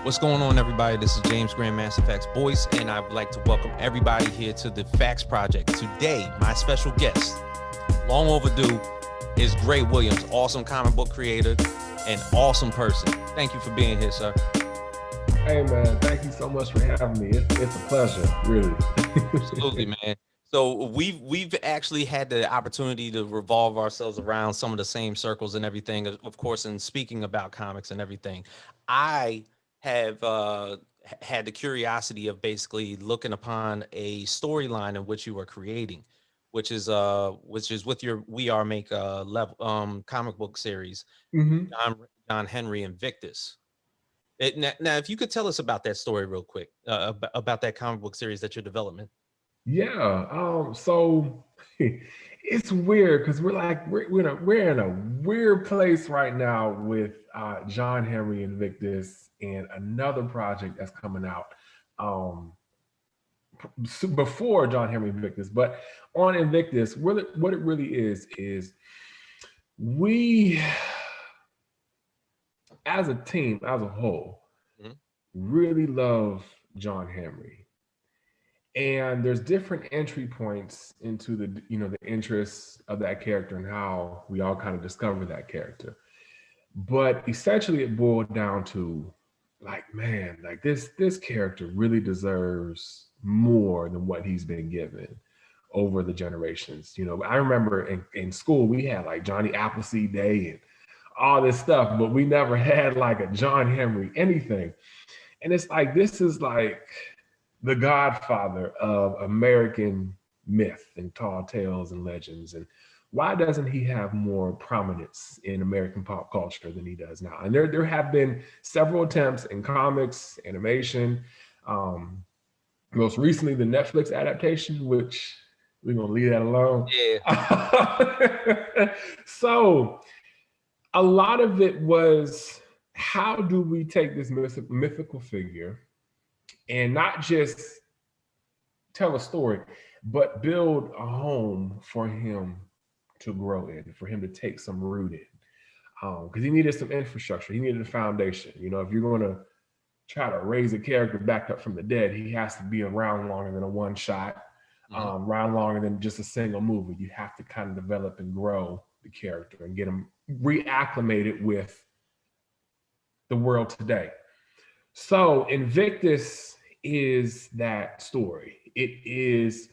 What's going on, everybody? This is James Grandmaster Facts Boyce, and I would like to welcome everybody here to the Facts Project. Today, my special guest, long overdue, is Grae Williams, awesome comic book creator and awesome person. Thank you for being here, sir. Hey, man, thank you so much for having me. It's a pleasure, really. Absolutely, man. So we've actually had the opportunity to revolve ourselves around some of the same circles and everything, of course, in speaking about comics and everything. I have had the curiosity of basically looking upon a storyline in which you are creating, which is with your We Are Make level comic book series, Mm-hmm. John Henry Invictus. Now, if you could tell us about that story real quick, about that comic book series that you're developing. Yeah. So it's weird because we're in a weird place right now with John Henry Invictus and another project that's coming out before John Henry Invictus, but on Invictus, what it really is we as a team, as a whole, Mhm. really love John Henry. And there's different entry points into the interests of that character and how we all kind of discover that character. But essentially it boiled down to like, man, like this character really deserves more than what he's been given over the generations. I remember in school we had like Johnny Appleseed Day and all this stuff, but we never had like a John Henry anything. And it's like this is like the godfather of American myth and tall tales and legends. And why doesn't he have more prominence in American pop culture than he does now? And there have been several attempts in comics, animation, um, most recently the Netflix adaptation, which we're gonna leave that alone. Yeah. So a lot of it was, how do we take this mythical figure and not just tell a story, but build a home for him to grow in, for him to take some root in. Because he needed some infrastructure, he needed a foundation. If you're going to try to raise a character back up from the dead, he has to be around longer than a one shot, around longer than just a single movie. You have to kind of develop and grow the character and get him reacclimated with the world today. So Invictus is that story. It is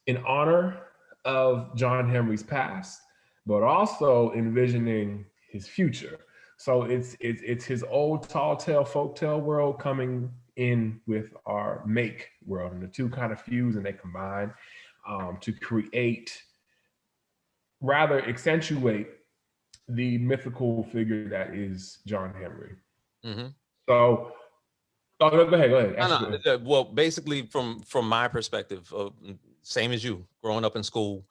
in honor of John Henry's past, but also envisioning his future. So it's his old tall tale folktale world coming in with our Mayke world, and the two kind of fuse and they combine to create, rather accentuate the mythical figure that is John Henry. Mm-hmm. So, go ahead. Well, basically, from my perspective, same as you, growing up in school,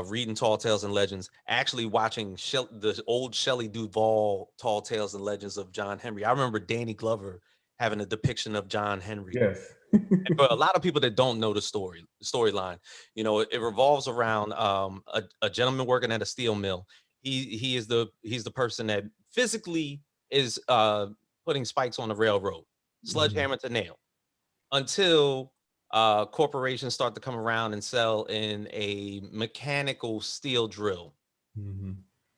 reading Tall Tales and Legends, actually watching the old Shelley Duvall Tall Tales and Legends of John Henry. I remember Danny Glover having a depiction of John Henry. Yes. For a lot of people that don't know the storyline, it revolves around a gentleman working at a steel mill. He's the person that physically is putting spikes on the railroad, sledgehammer to nail, until corporations start to come around and sell in a mechanical steel drill. Mm-hmm.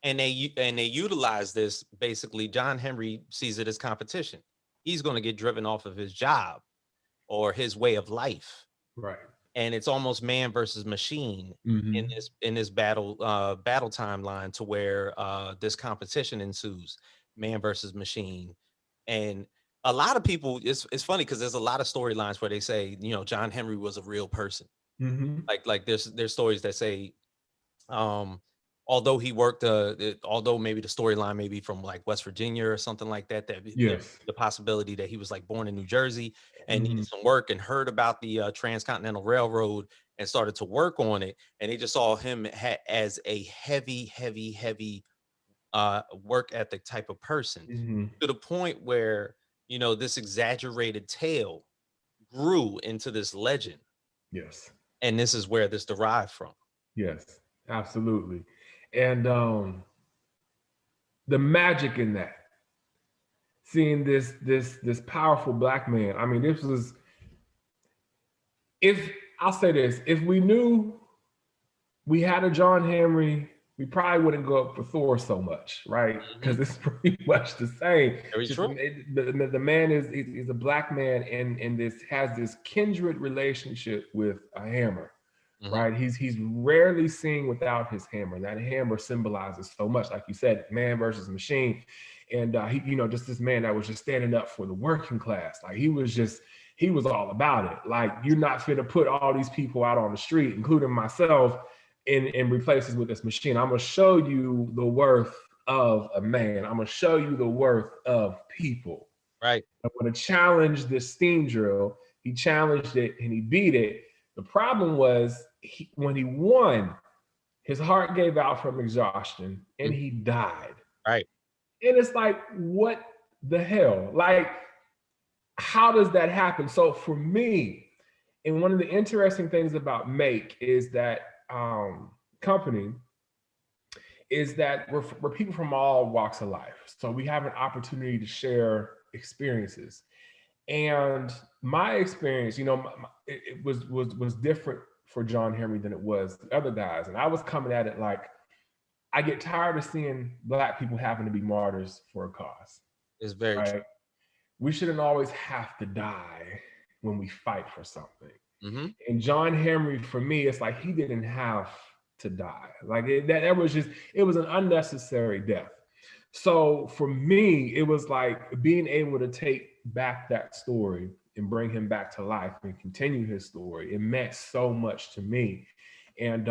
And they utilize this. Basically, John Henry sees it as competition. He's going to get driven off of his job or his way of life. Right. And it's almost man versus machine in this battle timeline, to where this competition ensues, man versus machine. And a lot of people, it's funny because there's a lot of storylines where they say, John Henry was a real person. Mm-hmm. Like there's stories that say, although he worked, although maybe the storyline may be from like West Virginia or something like that, Yes. the possibility that he was like born in New Jersey and needed some work and heard about the Transcontinental Railroad and started to work on it. And they just saw him as a heavy work ethic type of person, to the point where, this exaggerated tale grew into this legend. Yes. And this is where this derived from. Yes, absolutely. And the magic in that seeing this powerful black man. I mean, this was, if I'll say this, if we knew we had a John Henry, we probably wouldn't go up for Thor so much, right? Hmm. Because it's pretty much the same. Very Just true. the man is a black man, and this has this kindred relationship with a hammer, Hmm. right? He's rarely seen without his hammer. That hammer symbolizes so much, like you said, man versus machine, and he, just this man that was just standing up for the working class. Like he was all about it. Like, you're not fit to put all these people out on the street, including myself, and replace us with this machine. I'm gonna show you the worth of a man. I'm gonna show you the worth of people. Right. I'm gonna challenge this steam drill. He challenged it and he beat it. The problem was, when he won, his heart gave out from exhaustion and Mhm. he died. Right. And it's like, what the hell? Like, how does that happen? So for me, and one of the interesting things about Mayke is that company is that we're people from all walks of life. So we have an opportunity to share experiences. And my experience, it was different for John Henry than it was the other guys. And I was coming at it like, I get tired of seeing black people having to be martyrs for a cause, It's very true. right? We shouldn't always have to die when we fight for something. Hmm. And John Henry, for me, it's like he didn't have to die. Like that was just, it was an unnecessary death. So for me, it was like being able to take back that story and bring him back to life and continue his story. It meant so much to me. And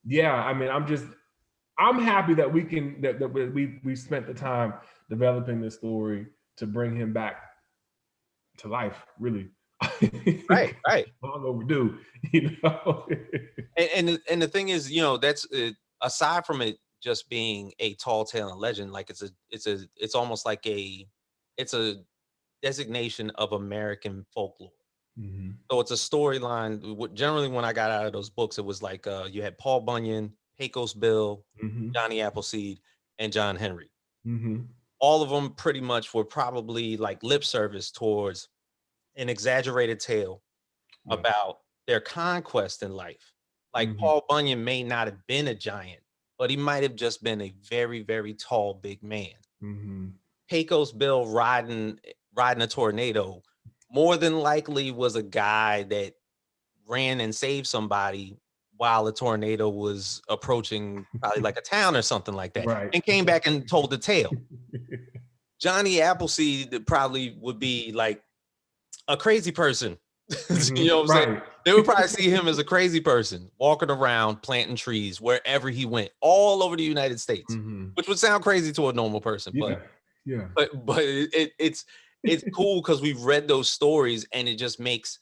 yeah, I mean, I'm happy that we spent the time developing this story to bring him back to life, really. Right. Right. Long overdue, you know. And the thing is, that's aside from it just being a tall tale and legend, like it's almost like it's a designation of American folklore. Mhm. So it's a storyline. Generally, when I got out of those books, it was like you had Paul Bunyan, Pecos Bill, Mhm. Johnny Appleseed, and John Henry. Mhm. All of them pretty much were probably like lip service towards an exaggerated tale Yes. about their conquest in life. Like Mhm. Paul Bunyan may not have been a giant, but he might have just been a very, very tall, big man. Mhm. Pecos Bill riding a tornado more than likely was a guy that ran and saved somebody while a tornado was approaching probably like a town or something like that, Right. and came back and told the tale. Johnny Appleseed probably would be like a crazy person. You Mhm. know what I'm saying? Right. They would probably see him as a crazy person walking around planting trees wherever he went, all over the United States, Mhm. which would sound crazy to a normal person, but Yeah. Yeah. it's cool because we've read those stories and it just makes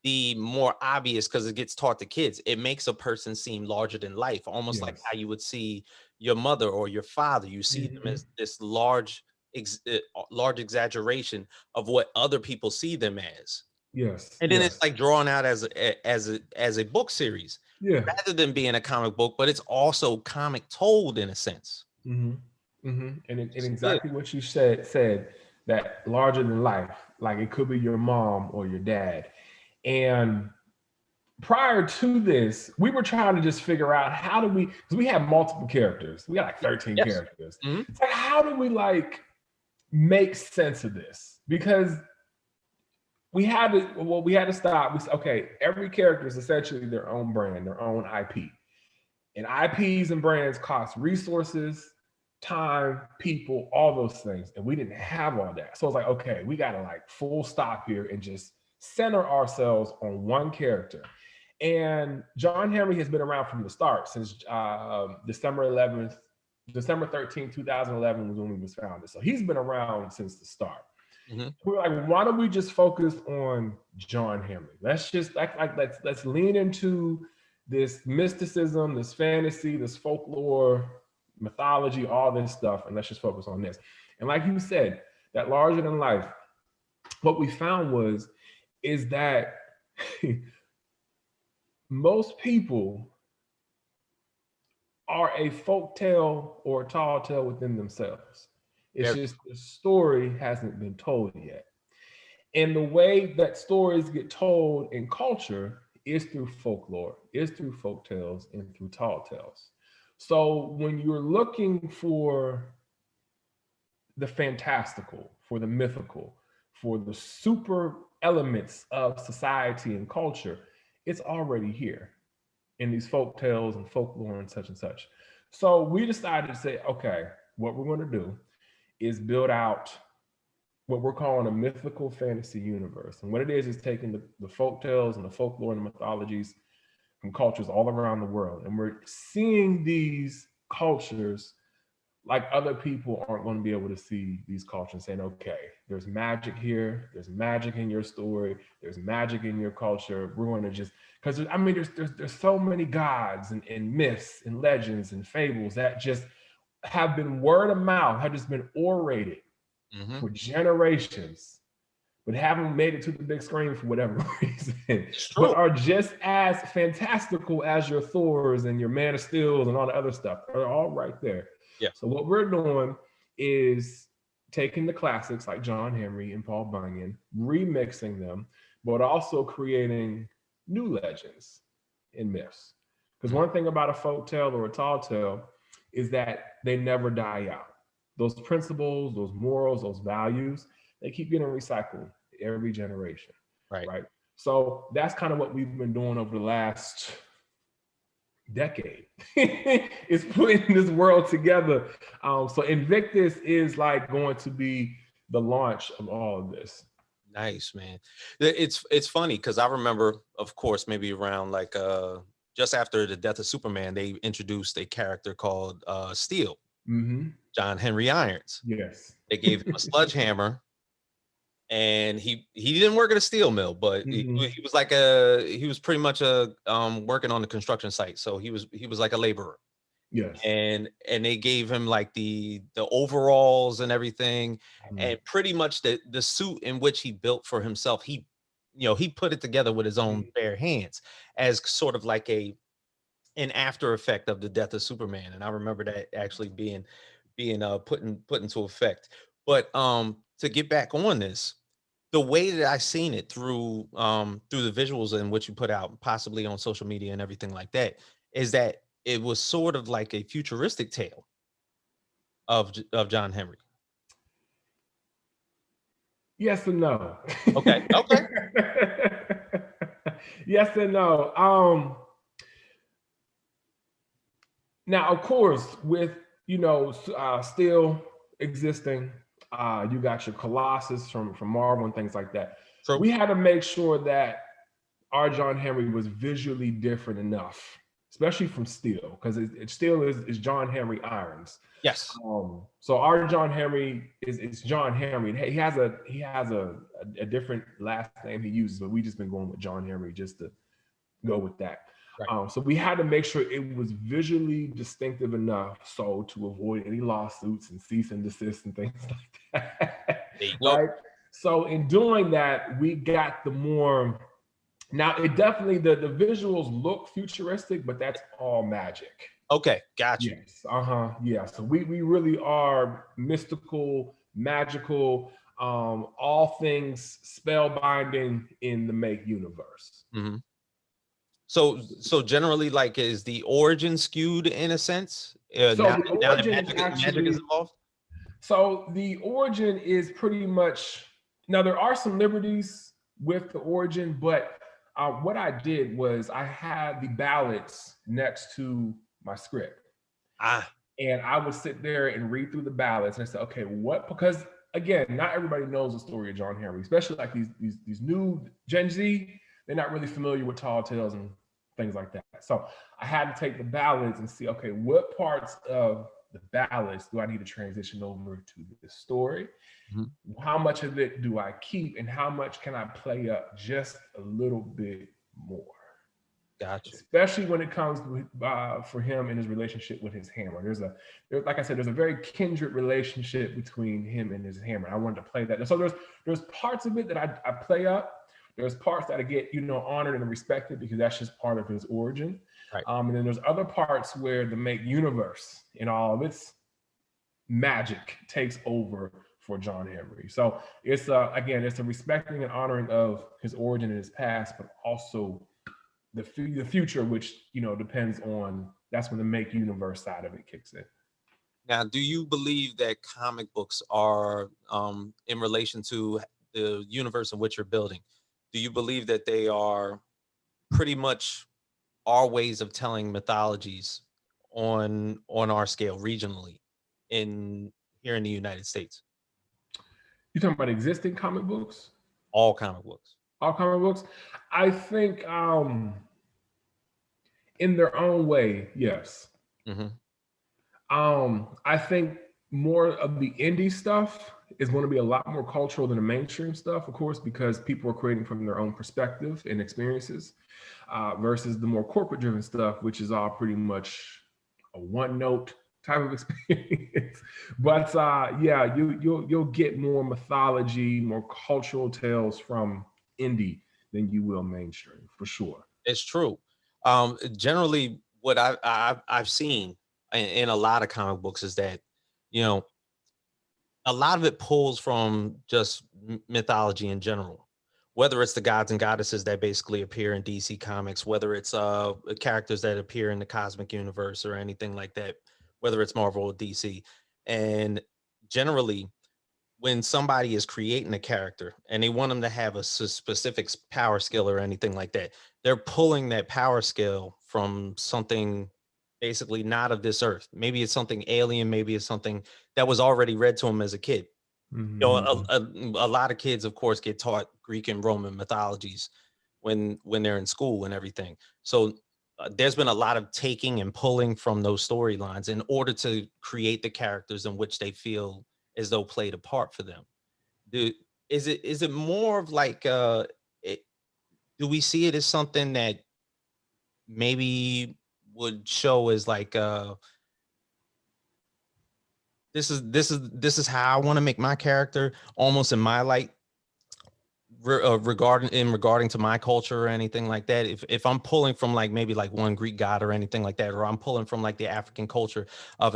the more obvious because it gets taught to kids. It makes a person seem larger than life, almost like Yes. how you would see your mother or your father. You see them Mhm. as this large exaggeration of what other people see them as, Yes. and then it's Yes. like drawn out as a book series Yeah. rather than being a comic book, but it's also comic told in a sense. Mhm. Mhm. And It's good. exactly what you said, that larger than life, like it could be your mom or your dad. And prior to this, we were trying to just figure out how do we, because we have multiple characters. We got like 13 Yes. characters. Mhm. It's like, how do we like make sense of this? Because we had to stop. We said, okay, every character is essentially their own brand, their own IP. And IPs and brands cost resources, time, people, all those things. And we didn't have all that. So it's like, okay, we got to like full stop here and just center ourselves on one character. And John Henry has been around from the start since December 13th, 2011 was when he was founded. So he's been around since the start. Mhm. We were like, why don't we just focus on John Henry? Let's just let's lean into this mysticism, this fantasy, this folklore, mythology, all this stuff, and let's just focus on this. And like you said, that larger than life, what we found is that most people are a folk tale or a tall tale within themselves. It's just the story hasn't been told yet. And the way that stories get told in culture is through folklore, is through folk tales, and through tall tales. So when you're looking for the fantastical, for the mythical, for the super elements of society and culture, it's already here in these folk tales and folklore and such and such. So we decided to say, okay, what we're going to do is build out what we're calling a mythical fantasy universe. And what it is taking the folk tales and the folklore and the mythologies from cultures all around the world. And we're seeing these cultures like other people aren't going to be able to see these cultures, saying, okay, there's magic here, there's magic in your story, there's magic in your culture. We're going to just, because I mean, there's so many gods and myths and legends and fables that just have been word of mouth, have just been orated for generations, but haven't made it to the big screen for whatever reason, but are just as fantastical as your Thors and your Man of Steels and all the other stuff. They're all right there. Yeah. So what we're doing is taking the classics like John Henry and Paul Bunyan, remixing them, but also creating new legends and myths. Because one thing about a folk tale or a tall tale is that they never die out. Those principles, those morals, those values, they keep getting recycled every generation. Right. So that's kind of what we've been doing over the last decade is putting this world together. So Invictus is like going to be the launch of all of this. Nice, man. It's funny because I remember, of course, maybe around like just after the death of Superman, they introduced a character called Steel, John Henry Irons. Yes. They gave him a sledgehammer, and he didn't work at a steel mill, but he was like he was pretty much working on the construction site. So he was like a laborer. Yes. And they gave him like the overalls and everything, and pretty much the suit in which he built for himself. He put it together with his own bare hands as sort of like an after effect of the death of Superman. And I remember that actually being put into effect. But to get back on this, the way that I seen it through the visuals in which you put out, possibly on social media and everything like that, is that it was sort of like a futuristic tale of John Henry. Yes and no. Okay. Yes and no. Now, of course, with still existing, you got your Colossus from Marvel and things like that. True. We had to make sure that our John Henry was visually different enough, especially from Steel, because it still is John Henry Irons. Yes. So our John Henry is John Henry. He has a different last name he uses, but we just been going with John Henry just to go with that. Right. So we had to make sure it was visually distinctive enough so to avoid any lawsuits and cease and desist and things like that. Right. So in doing that, we got the more. Now it definitely the visuals look futuristic, but that's all magic. Okay, gotcha. Yes. Yeah. So we really are mystical, magical, all things spellbinding in the Mayke universe. So generally, like, is the origin skewed in a sense? So now the that magic is involved? So the origin is pretty much, now there are some liberties with the origin, but what I did was I had the ballads next to my script. And I would sit there and read through the ballads and I said, okay, because again, not everybody knows the story of John Henry, especially like these new Gen Z, they're not really familiar with tall tales and things like that. So I had to take the ballads and see, okay, what parts of the ballads do I need to transition over to this story? How much of it do I keep and how much can I play up just a little bit more? Gotcha. Especially when it comes for him and his relationship with his hammer. Like I said, there's a very kindred relationship between him and his hammer. I wanted to play that. So there's parts of it that I play up. There's parts that I get, honored and respected because that's just part of his origin. Right. And then there's other parts where the Mayke universe in all of its magic takes over for John Henry. So it's again, it's a respecting and honoring of his origin and his past, but also the future, which depends on, that's when the make universe side of it kicks in. Now, do you believe that comic books are, in relation to the universe in which you're building? Do you believe that they are pretty much our ways of telling mythologies on our scale regionally in here in the United States? You talking about existing comic books? All comic books. All comic books? I think in their own way, yes. Hmm. I think more of the indie stuff is going to be a lot more cultural than the mainstream stuff, of course, because people are creating from their own perspective and experiences, versus the more corporate driven stuff, which is all pretty much a one note type of experience. But yeah, you'll get more mythology, more cultural tales from indie than you will mainstream, for sure. It's true. Generally, what I've seen in a lot of comic books is that, you know, a lot of it pulls from just mythology in general, whether it's the gods and goddesses that basically appear in DC comics, whether it's characters that appear in the cosmic universe or anything like that, whether it's Marvel or DC. And generally, when somebody is creating a character and they want them to have a specific power skill or anything like that, they're pulling that power skill from something basically not of this earth. Maybe it's something alien, maybe it's something that was already read to them as a kid. Mhm. A lot of kids, of course, get taught Greek and Roman mythologies when they're in school and everything. So there's been a lot of taking and pulling from those storylines in order to create the characters in which they feel as though played a part for them. Do is it more of like it, do we see it as something that maybe would show as like this is how I want to make my character almost in my like regarding to my culture or anything like that. If I'm pulling from like maybe like one Greek god or anything like that, or I'm pulling from like the African culture of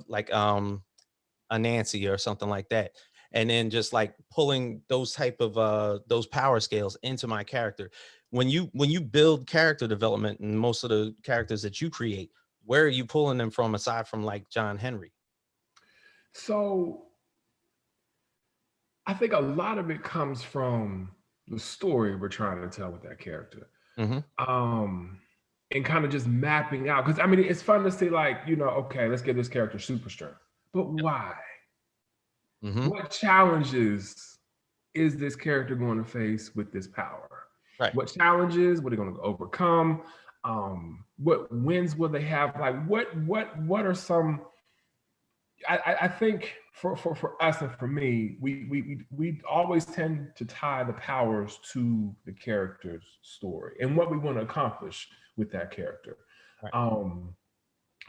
like a Nancy or something like that, and then just like pulling those type of those power scales into my character. When you build character development and most of the characters that you create, where are you pulling them from aside from like John Henry? So I think a lot of it comes from the story we're trying to tell with that character. Hmm. Um, and kind of just mapping out. Because I mean, it's fun to say, like, okay, let's give this character super strength. But why? Hmm. What challenges is this character going to face with this power? Right. What challenges? What are they going to overcome? What wins will they have? Like, what are some? I think for us and for me, we always tend to tie the powers to the character's story and what we want to accomplish with that character. Right. Um,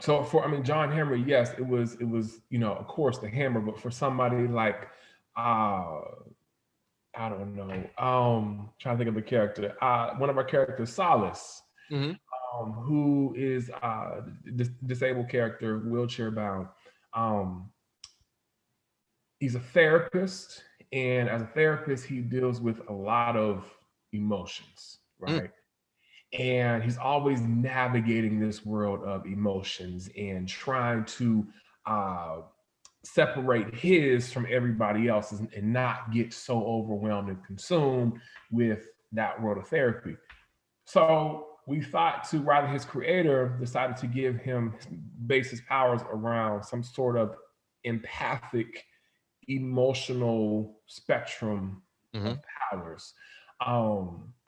so I mean, John Henry, yes, it was of course the hammer, but for somebody like uh I don't know, trying to think of the character, one of our characters, Solace, Hmm. who is disabled character, wheelchair bound. Um, he's a therapist, and as a therapist he deals with a lot of emotions, right? And he's always navigating this world of emotions and trying to uh, separate his from everybody else's and not get so overwhelmed and consumed with that world of therapy. So we thought to, rather, his creator decided to give him base his powers around some sort of empathic emotional spectrum of Hmm. powers,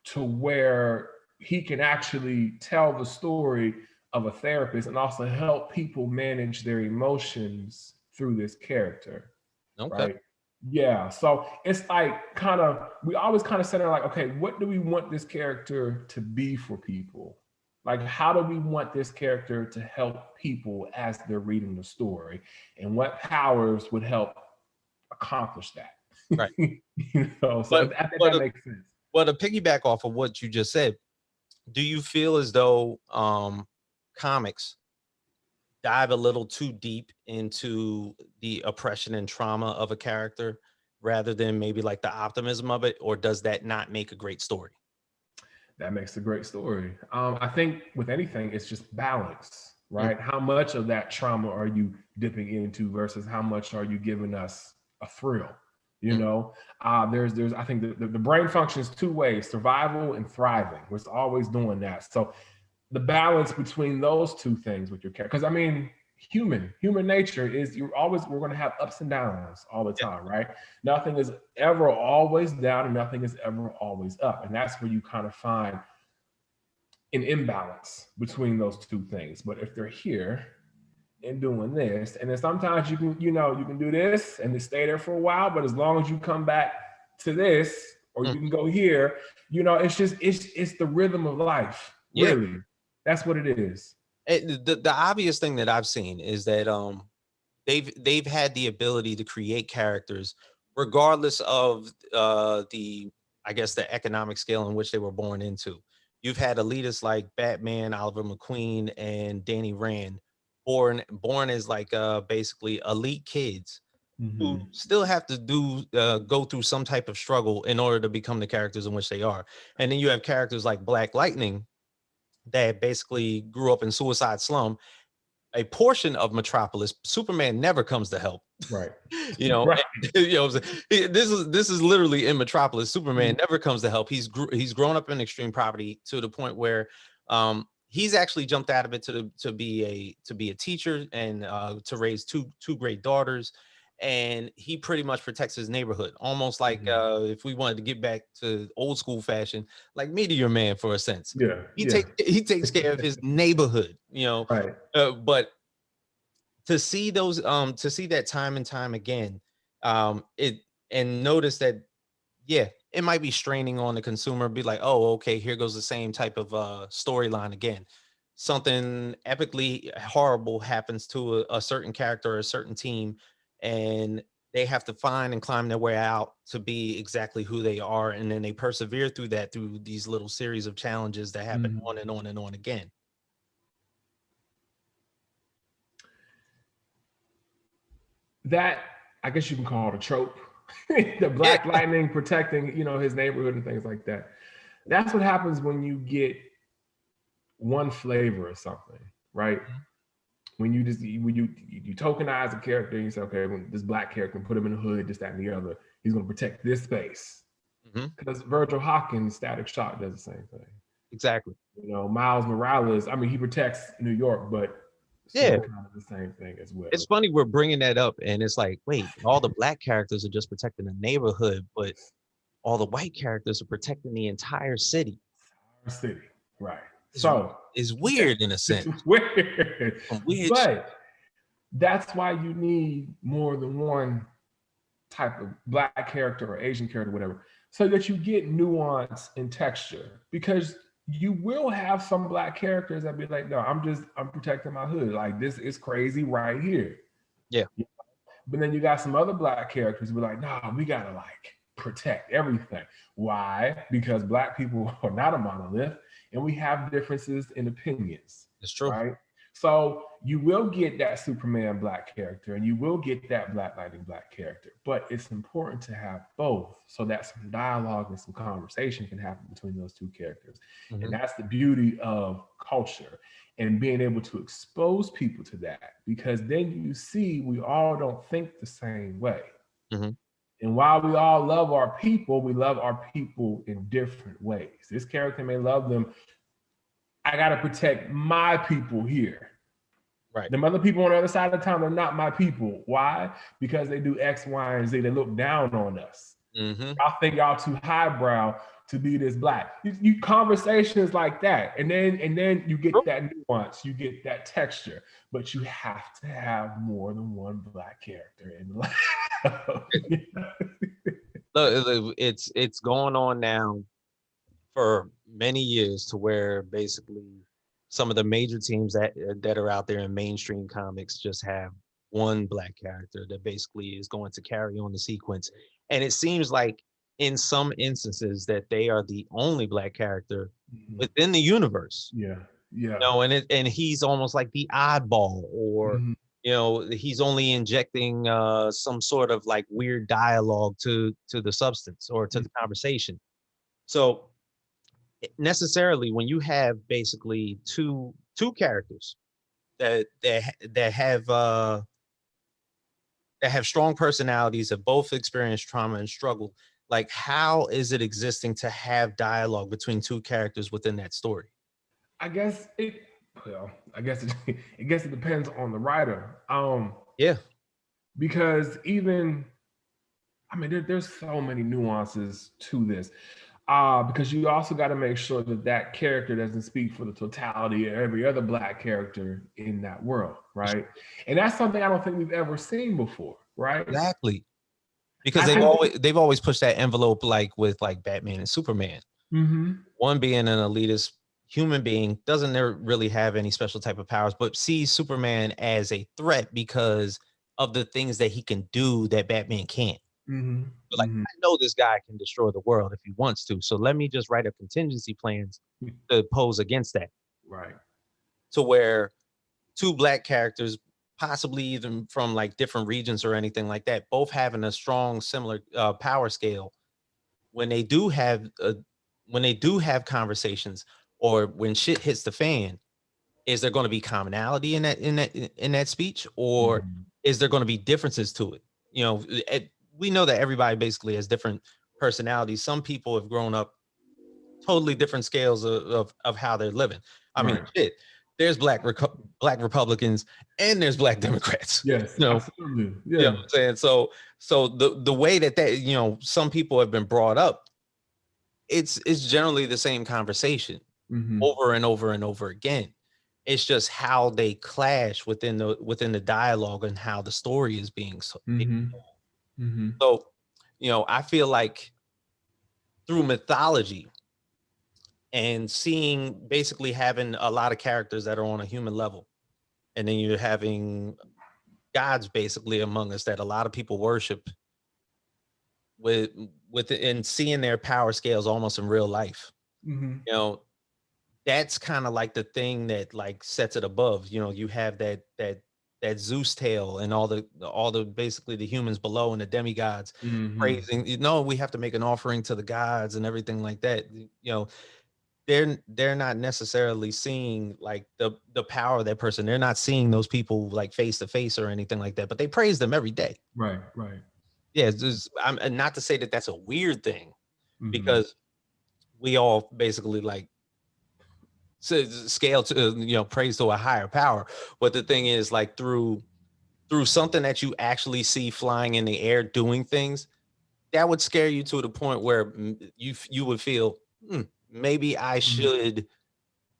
to where he can actually tell the story of a therapist and also help people manage their emotions through this character, Okay. right? Yeah. So it's like kind of, we always kind of center like, okay, what do we want this character to be for people? Like, how do we want this character to help people as they're reading the story? And what powers would help accomplish that? Right. So But I think but that uh, makes sense. but to piggyback off of what you just said, do you feel as though comics dive a little too deep into the oppression and trauma of a character rather than maybe like the optimism of it, or does that not make a great story? That makes a great story. I think with anything, it's just balance, Mm, right? How much of that trauma are you dipping into versus how much are you giving us a thrill? You mm, know, there's I think the brain functions two ways: survival and thriving. We're always doing that. So the balance between those two things with your character, because I mean, human nature is we're going to have ups and downs all the yeah, time, right? Nothing is ever always down and nothing is ever always up, and that's where you kind of find an imbalance between those two things. But if they're here and doing this, and then sometimes you can do this and stay there for a while, but as long as you come back to this, or mm, you can go here, it's just it's the rhythm of life, yeah. really. That's what it is. The obvious thing that I've seen is that they've had the ability to create characters regardless of the, I guess, the economic scale in which they were born into. You've had elitists like Batman, Oliver McQueen, and Danny Rand, born as like basically elite kids who Mhm. still have to go through some type of struggle in order to become the characters in which they are. And then you have characters like Black Lightning that basically grew up in Suicide Slum, a portion of Metropolis. Superman never comes to help. Right. you know, Right. what I'm saying? This is literally in Metropolis. Superman Mhm. never comes to help. He's grown up in extreme poverty to the point where he's actually jumped out of it to be a teacher and to raise two great daughters. And he pretty much protects his neighborhood, almost like Mhm. if we wanted to get back to old school fashion, like Meteor Man for a sense. Yeah. He Yeah. takes care of his neighborhood. Right. But to see that time and time again, it and notice that, yeah, it might be straining on the consumer, be like, oh, okay, here goes the same type of storyline again. Something epically horrible happens to a certain character or a certain team, and they have to find and climb their way out to be exactly who they are, and then they persevere through that, through these little series of challenges that happen Mhm. on and on and on again. That, I guess you can call it a trope. The Yeah. Black Lightning protecting, his neighborhood and things like that. That's what happens when you get one flavor or something, right? When you tokenize a character and you say, okay, when this black character, put him in the hood, this, that, and the other, he's going to protect this space. Mhm. Because Virgil Hawkins, Static Shock, does the same thing. Exactly. Miles Morales, I mean, he protects New York, but Yeah. still kind of the same thing as well. It's funny we're bringing that up, and it's like, wait, all the black characters are just protecting the neighborhood, but all the white characters are protecting the entire city. Our city, right? Is So is weird in a sense. it's weird, Some weird shit. but that's why you need more than one type of black character or Asian character, whatever, so that you get nuance and texture. Because you will have some black characters that be like, no, I'm protecting my hood. Like, this is crazy right here. Yeah, But then you got some other black characters who be like, no, we gotta like protect everything. Why? Because black people are not a monolith and we have differences in opinions, it's true. right? So you will get that Superman black character and you will get that Black Lightning black character, but it's important to have both so that some dialogue and some conversation can happen between those two characters. And Mhm, that's the beauty of culture and being able to expose people to that, because then you see we all don't think the same way. mhm. And while we all love our people, we love our people in different ways. This character may love them. I got to protect my people here. Right. The other people on the other side of the town are not my people. Why? Because they do X, Y, and Z. They look down on us. Mhm. I think y'all too highbrow to be this black. You conversations like that, and then you get True. that nuance, you get that texture, but you have to have more than one black character in life. Look, it's going on now for many years to where basically some of the major teams that are out there in mainstream comics just have one black character that basically is going to carry on the sequence. And it seems like in some instances that they are the only black character Mhm. within the universe. Yeah, yeah. And he's almost like the oddball or Mhm. You know, he's only injecting some sort of like weird dialogue to the substance or to the conversation. So necessarily, when you have basically two characters that that have strong personalities, that both experience trauma and struggle, like how is it existing to have dialogue between two characters within that story? I guess it. Well, I guess it. I guess it depends on the writer. Yeah. Because even I mean, there's so many nuances to this. Because you also got to make sure that that character doesn't speak for the totality of every other Black character in that world, right? And that's something I don't think we've ever seen before, right? Exactly. Because I think. they've always pushed that envelope, like with like Batman and Superman. Mm-hmm. One being an elitist human being, doesn't really have any special type of powers, but sees Superman as a threat because of the things that he can do that Batman can't. Mm-hmm. But like, Mm-hmm. I know this guy can destroy the world if he wants to. So let me just write a contingency plans to pose against that. Right. To where two Black characters, possibly even from like different regions or anything like that, both having a strong, similar power scale, when they do have conversations, or when shit hits the fan, is there going to be commonality in that speech, or Mm-hmm. is there going to be differences to it? You know, we know that everybody basically has different personalities. Some people have grown up totally different scales of how they're living. I mean, Right. shit. There's Black Republicans and there's Black Democrats. Yes. You know, Absolutely. you know Yeah. what I'm saying? So the way that you know, some people have been brought up, it's generally the same conversation Mm-hmm. over and over and over again. It's just how they clash within the dialogue and how the story is being Mm-hmm. Mm-hmm. so, you know, I feel like through mythology and seeing, basically having a lot of characters that are on a human level, and then you're having gods basically among us that a lot of people worship, with and seeing their power scales almost in real life. Mm-hmm. You know, that's kind of like the thing that like sets it above. You know, you have that Zeus tale and all the basically the humans below and the demigods Mm-hmm. praising. You know, we have to make an offering to the gods and everything like that. You know, they're not necessarily seeing like the power of that person. They're not seeing those people like face to face or anything like that, but they praise them every day. Right. Right. Yeah, it's just, I'm and not to say that that's a weird thing, Mm-hmm. because we all basically like scale to, you know, praise to a higher power. But the thing is, like, through something that you actually see flying in the air doing things, that would scare you to the point where you would feel, maybe I Mm-hmm. should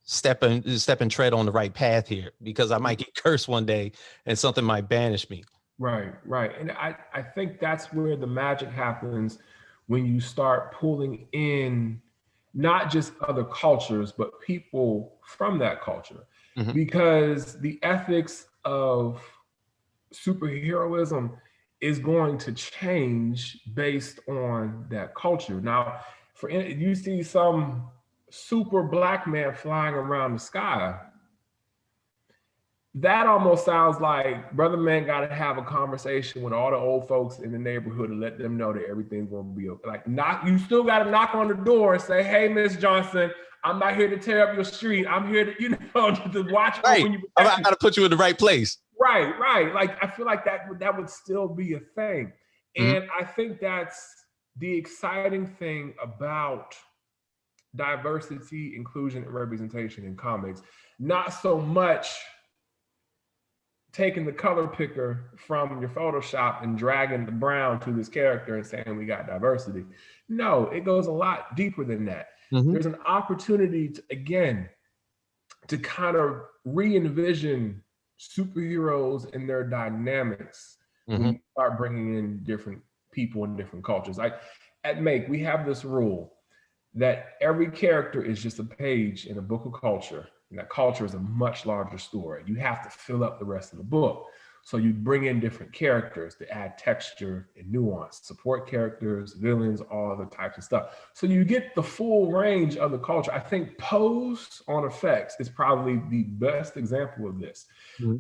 step and tread on the right path here, because I might get cursed one day and something might banish me. Right, right. And I think that's where the magic happens when you start pulling in not just other cultures, but people from that culture. Mhm. Because the ethics of superheroism is going to change based on that culture. Now, you see some super Black man flying around the sky, that almost sounds like brother man got to have a conversation with all the old folks in the neighborhood and let them know that everything's going to be okay. Like, knock, you still got to knock on the door and say, "Hey, Miss Johnson, I'm not here to tear up your street. I'm here to, to watch over Right. you, I protect you." got to put you in the right place. Right, right. Like, I feel like that would still be a thing, Mhm. and I think that's the exciting thing about diversity, inclusion, and representation in comics. Not so much taking the color picker from your Photoshop and dragging the brown to this character and saying we got diversity. No, it goes a lot deeper than that. Mhm. There's an opportunity to, again, to kind of re-envision superheroes and their dynamics when Mhm. you start bringing in different people and different cultures. Like at Mayke, we have this rule that every character is just a page in a book of culture, and that culture is a much larger story. You have to fill up the rest of the book. So you bring in different characters to add texture and nuance, support characters, villains, all other types of stuff. So you get the full range of the culture. I think Pose on Effects is probably the best example of this. Mhm.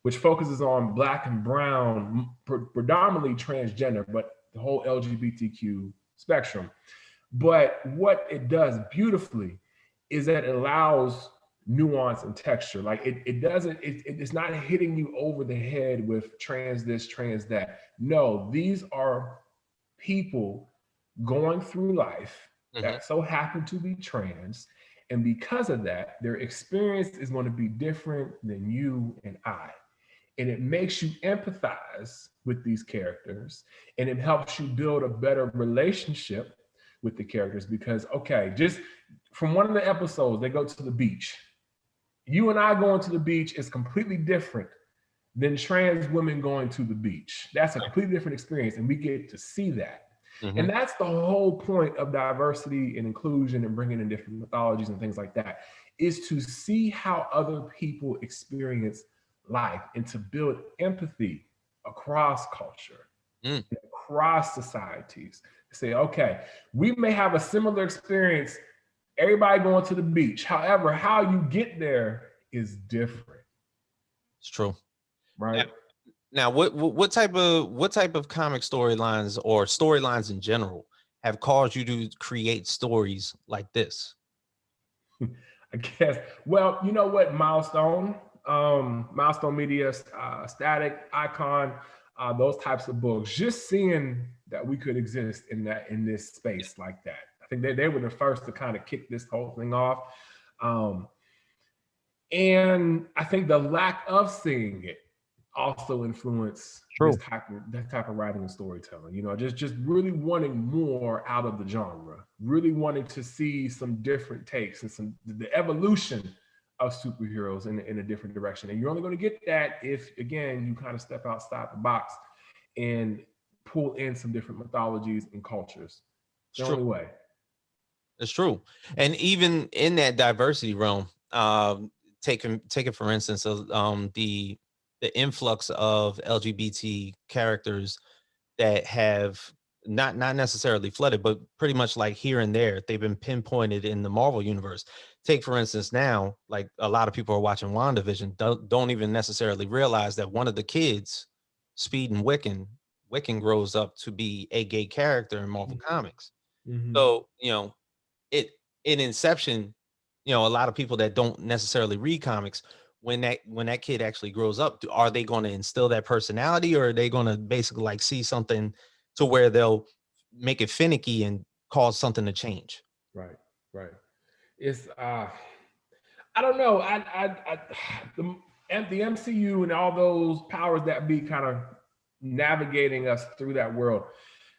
which focuses on Black and brown, predominantly transgender, but the whole LGBTQ spectrum. But what it does beautifully is that it allows nuance and texture. Like it doesn't, it's not hitting you over the head with trans this, trans that. No, these are people going through life Mhm. that so happen to be trans. And because of that, their experience is going to be different than you and I. And it makes you empathize with these characters, and it helps you build a better relationship with the characters. Because, okay, just from one of the episodes, they go to the beach. You and I going to the beach is completely different than trans women going to the beach. That's a completely different experience, and we get to see that. And Mhm. that's the whole point of diversity and inclusion and bringing in different mythologies and things like that, is to see how other people experience life and to build empathy across culture, Mm. across societies. Say, okay, we may have a similar experience, everybody going to the beach. However, how you get there is different, It's true. Now, right? now what type of comic storylines or storylines in general have caused you to create stories like this? I guess. Well, you know what? Milestone Media, Static, Icon, those types of books. Just seeing that we could exist in this space like that. I think they were the first to kind of kick this whole thing off. Um, and I think the lack of seeing it also influence True. that type of writing and storytelling. You know, just really wanting more out of the genre, really wanting to see some different takes and some the evolution of superheroes in a different direction. And you're only going to get that if, again, you kind of step outside the box and pull in some different mythologies and cultures. It's The true. only way. It's true. And even in that diversity realm, take it for instance, the influx of LGBT characters that have not necessarily flooded, but pretty much like here and there, they've been pinpointed in the Marvel universe. Take for instance now, like a lot of people are watching WandaVision, don't even necessarily realize that one of the kids, Speed and Wiccan grows up to be a gay character in Marvel Comics. Mm-hmm. So, it in Inception, a lot of people that don't necessarily read comics, when that kid actually grows up, are they going to instill that personality, or are they going to basically like see something to where they'll make it finicky and cause something to change? Right, right. It's I don't know. The, the MCU and all those powers that be kind of navigating us through that world,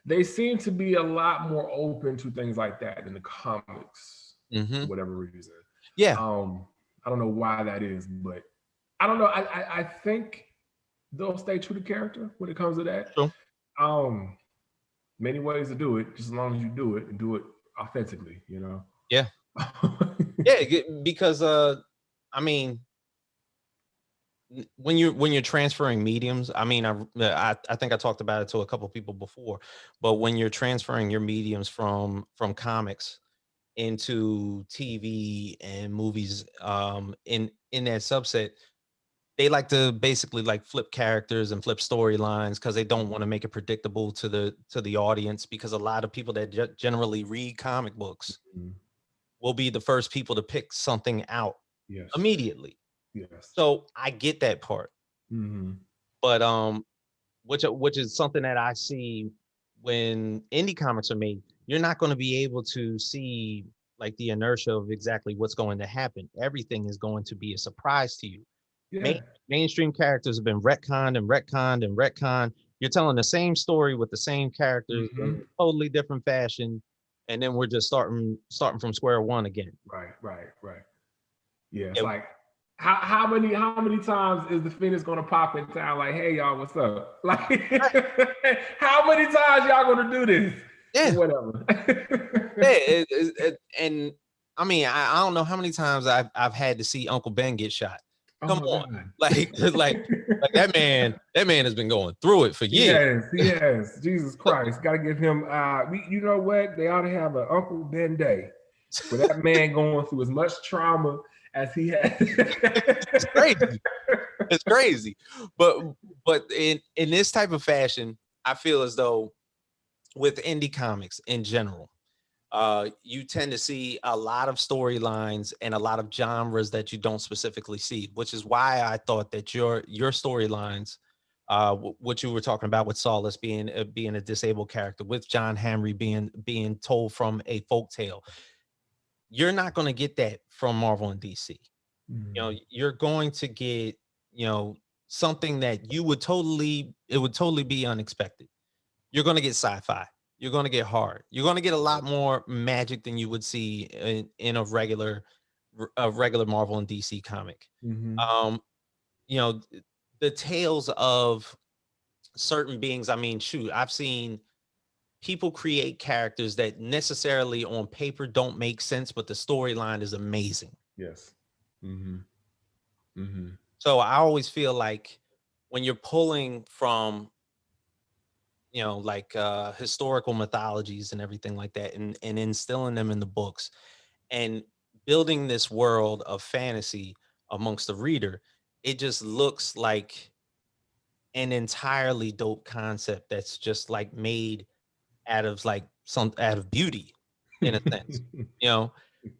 they seem to be a lot more open to things like that in the comics for Hmm. whatever reason. Yeah. Um, I don't know why that is, but I don't know. I think they'll stay true to character when it comes to that. True. Um, Many ways to do it, just as long as you do it and do it authentically, you know. Yeah. Yeah. Because I mean, when you're transferring mediums, I mean, I think I talked about it to a couple people before, but when you're transferring your mediums from comics into TV and movies, in that subset, they like to basically like flip characters and flip storylines because they don't want to make it predictable to the audience, because a lot of people that generally read comic books Mhm. will be the first people to pick something out Yes, immediately. yes. So I get that part. Hmm. But which is something that I see when indie comics are made. You're not going to be able to see like the inertia of exactly what's going to happen. Everything is going to be a surprise to you. Yeah. Main, mainstream characters have been retconned and retconned and retconned. You're telling the same story with the same characters in Hmm. a totally different fashion, and then we're just starting from square one again. Right, right, right. Yeah, it's Yeah, like how many times is the Phoenix gonna pop in town? Like, hey y'all, what's up? Like, how many times y'all gonna do this or yeah, whatever? yeah. And I mean, I don't know how many times I've had to see Uncle Ben get shot. Oh Come my on, god. like that man has been going through it for years. Yes, yes. Jesus Christ. Gotta give him you know what? They ought to have an Uncle Ben Day for that man going through as much trauma as he has. It's crazy. It's crazy. But in this type of fashion, I feel as though with indie comics in general, you tend to see a lot of storylines and a lot of genres that you don't specifically see, which is why I thought that your storylines, what you were talking about with Solace being a disabled character, with John Henry being told from a folk tale, you're not going to get that from Marvel and DC. You know, you're going to get, you know, something that it would totally be unexpected. You're going to get sci-fi. You're going to get horror. You're going to get a lot more magic than you would see in a regular Marvel and DC comic. Mm-hmm. You know, the tales of certain beings. I mean, shoot, I've seen people create characters that necessarily on paper don't make sense, but the storyline is amazing. Yes. Mm-hmm. Mm-hmm. So I always feel like when you're pulling from, you know, like historical mythologies and everything like that, and instilling them in the books and building this world of fantasy amongst the reader, it just looks like an entirely dope concept that's just like made out of beauty in a sense, you know,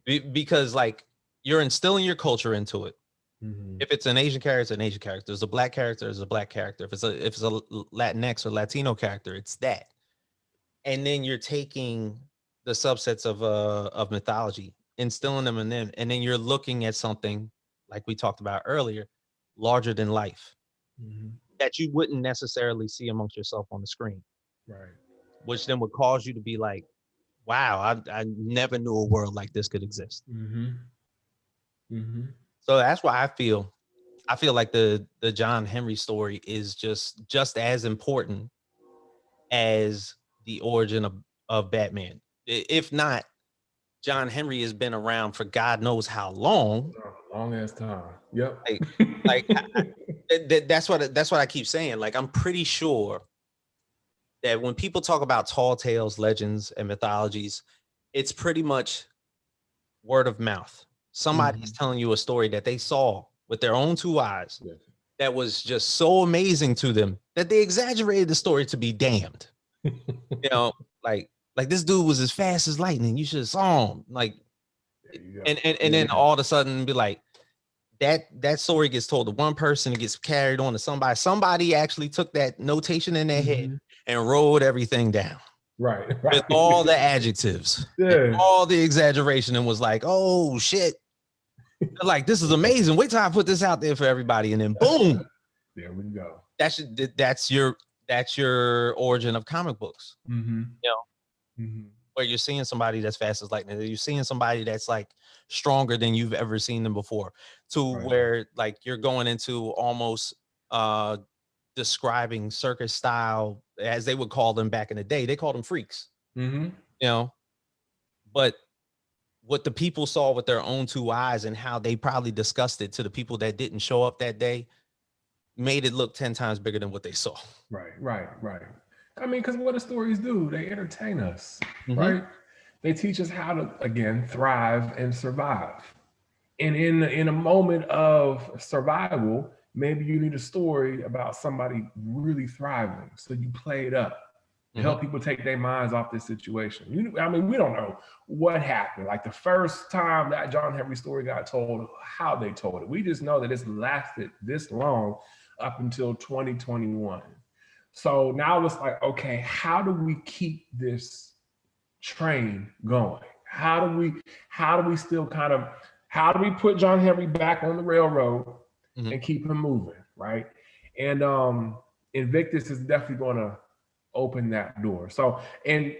because like you're instilling your culture into it. Mm-hmm. If it's an Asian character, it's an Asian character. There's a black character, there's a black character. If it's a Latinx or Latino character, it's that. And then you're taking the subsets of mythology, instilling them in them, and then you're looking at something like we talked about earlier, larger than life, Mm-hmm. that you wouldn't necessarily see amongst yourself on the screen, Right. which then would cause you to be like, wow, I never knew a world like this could exist. Mm-hmm. Mm-hmm. So that's why I feel like the John Henry story is just as important as the origin of Batman. If not, John Henry has been around for God knows how long. Long ass time. Yep. Like, like that's what I keep saying. Like, I'm pretty sure that when people talk about tall tales, legends, and mythologies, it's pretty much word of mouth. Somebody is telling you a story that they saw with their own two eyes Yes. that was just so amazing to them that they exaggerated the story to be damned. You know, like this dude was as fast as lightning. You should have saw him. Like, and then all of a sudden be like, that story gets told to one person, it gets carried on to somebody. Somebody actually took that notation in their head and wrote everything down. Right. With all the adjectives, and all the exaggeration, and was like, oh shit. Like, this is amazing. Wait till I put this out there for everybody, and then boom. There we go. That's your origin of comic books. Mm-hmm. You know, where you're seeing somebody that's fast as lightning, you're seeing somebody that's like stronger than you've ever seen them before, to where like you're going into almost describing circus style, as they would call them back in the day. They called them freaks. You know, but what the people saw with their own two eyes and how they probably discussed it to the people that didn't show up that day made it look 10 times bigger than what they saw. Right. I mean, because what do stories do? They entertain us, right? They teach us how to, again, thrive and survive. And in a moment of survival, maybe you need a story about somebody really thriving. So you play it up to help people take their minds off this situation. I mean, we don't know what happened. Like the first time that John Henry story got told, how they told it. We just know that it's lasted this long up until 2021. So now it's like, okay, how do we keep this train going? How do we still kind of, how do we put John Henry back on the railroad and keep him moving, right? And Invictus is definitely going to open that door. So, and